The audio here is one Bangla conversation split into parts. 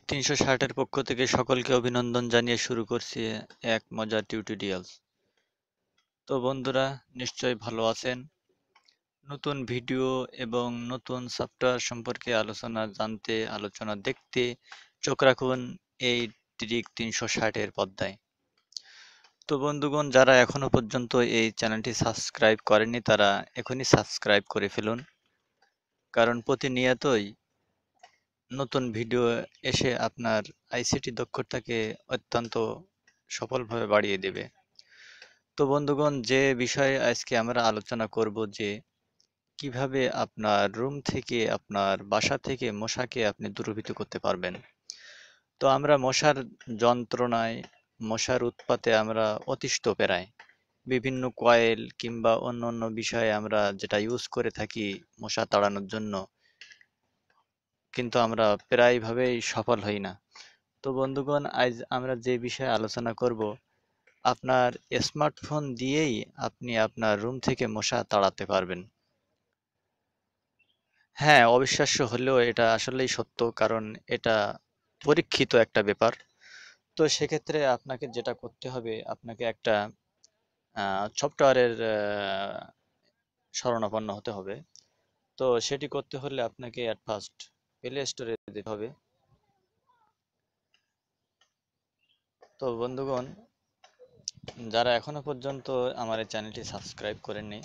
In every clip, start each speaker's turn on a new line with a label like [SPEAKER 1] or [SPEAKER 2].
[SPEAKER 1] ৩৬০ এর পক্ষ থেকে সকলকে অভিনন্দন জানিয়ে শুরু করছি এক মজার টিউটোরিয়ালস। তো বন্ধুরা নিশ্চয়ই ভালো আছেন। নতুন ভিডিও এবং নতুন সফটওয়্যার সম্পর্কে আলোচনা দেখতে চোখ রাখুন এই ট্রিক ৩৬০ এর পর্দায়। তো বন্ধুগণ, যারা এখনো পর্যন্ত এই চ্যানেলটি সাবস্ক্রাইব করেনি তারা এখনই সাবস্ক্রাইব করে ফেলুন, কারণ প্রতিনিয়তই নতুন ভিডিও এসে আপনার আইসিটি দক্ষতাকে অত্যন্ত সফলভাবে বাড়িয়ে দেবে। তো বন্ধুগণ, যে বিষয়ে আজকে আমরা আলোচনা করব যে কিভাবে আপনার রুম থেকে আপনার বাসা থেকে মশাকে আপনি দূরীভূত করতে পারবেন। তো আমরা মশার যন্ত্রণায়, মশার উৎপাতে আমরা অতিষ্ঠ প্রায়। বিভিন্ন কয়েল কিংবা অন্য বিষয়ে আমরা যেটা ইউজ করে থাকি মশা তাড়ানোর জন্য, কিন্তু আমরা প্রায়ভাবেই সফল হই না। তো বন্ধুগণ, আজ আমরা যে বিষয়ে আলোচনা করব, আপনার স্মার্টফোন দিয়েই আপনি আপনার রুম থেকে মশা তাড়াতে পারবেন। হ্যাঁ, অবিশ্বাস্য হলেও এটা আসলেই সত্য, কারণ এটা পরীক্ষিত একটা ব্যাপার। তো সেক্ষেত্রে আপনাকে যেটা করতে হবে, আপনাকে একটা সফটওয়্যারের শরণাপন্ন হতে হবে। তো সেটি করতে হলে আপনাকে অ্যাট ফার্স্ট প্লে স্টোরে যেতে হবে। তো বন্ধুগণ, যারা এখনো পর্যন্ত আমার এই চ্যানেলটি সাবস্ক্রাইব করেননি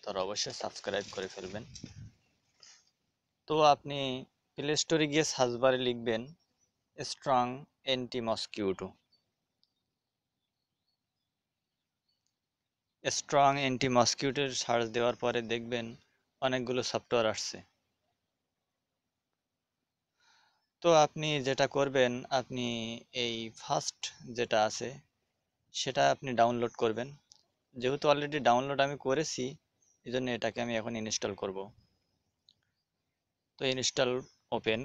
[SPEAKER 1] তারা অবশ্যই সাবস্ক্রাইব করে ফেলবেন। তো আপনি প্লে স্টোরে গিয়ে সার্চ বারে লিখবেন strong anti mosquito. Strong anti মসকিউটোর সার্চ দেওয়ার পরে দেখবেন অনেকগুলো সফটওয়্যার আসছে। তো আপনি যেটা করবেন, আপনি এই ফার্স্ট যেটা আছে সেটা আপনি ডাউনলোড করবেন। যেহেতু অলরেডি ডাউনলোড আমি করেছি, এই জন্য এটাকে আমি এখন ইনস্টল করব। তো ইনস্টল ওপেন।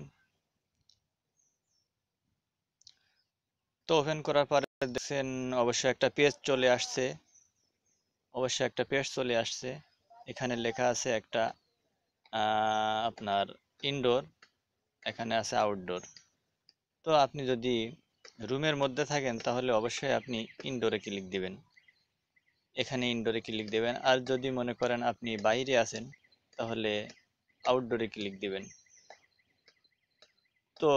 [SPEAKER 1] তো ওপেন করার পরে দেখছেন অবশ্যই একটা পেজ চলে আসছে। এখানে লেখা আছে একটা আপনার ইনডোর, এখানে আছে আউটডোর। তো আপনি যদি রুমের মধ্যে থাকেন তাহলে অবশ্যই আপনি ইনডোরে ক্লিক দিবেন, এখানে ইনডোরে ক্লিক দিবেন। আর যদি মনে করেন আপনি বাইরে আছেন তাহলে আউটডোরে ক্লিক দিবেন। তো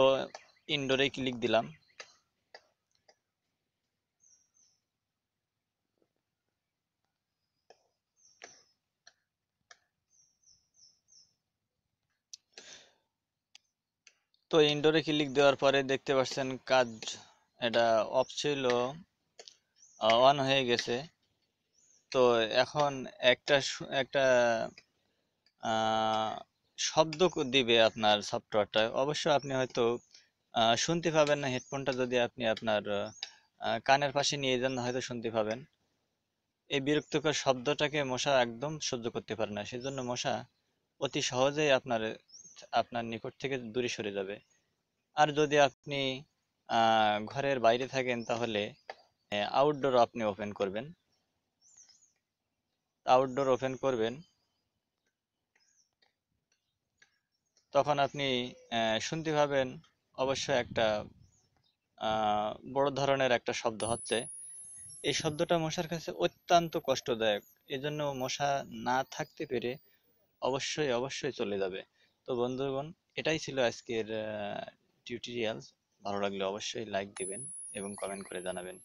[SPEAKER 1] ইনডোরে ক্লিক দিলাম। তো ইনডোরে ক্লিক দেওয়ার পরে দেখতে পাচ্ছেন কাজ এটা অফ ছিল, অন হয়ে গেছে। তো এখন একটা আহ, শব্দ দিবে আপনার সফটওয়্যারটা। অবশ্য আপনি হয়তো শুনতে পাবেন না, হেডফোনটা যদি আপনি আপনার কানের পাশে নিয়ে যান হয়তো শুনতে পাবেন। এই বিরক্তিকর শব্দটাকে মশা একদম সহ্য করতে পারে না, সেজন্য মশা অতি সহজেই আপনার নিকট থেকে দূরে সরে যাবে। আর যদি আপনি ঘরের বাইরে থাকেন তাহলে আউটডোর আপনি ওপেন করবেন। আউটডোর ওপেন করবেন, তখন আপনি শুনতে পাবেন অবশ্যই একটা বড় ধরনের একটা শব্দ হচ্ছে। এই শব্দটা মশার কাছে অত্যন্ত কষ্টদায়ক, এজন্য মশা না থাকতে পেরে অবশ্যই চলে যাবে। তো বন্ধুগণ, এটাই ছিল আজকের টিউটোরিয়ালস। ভালো লাগলে অবশ্যই লাইক দিবেন এবং কমেন্ট করে জানাবেন।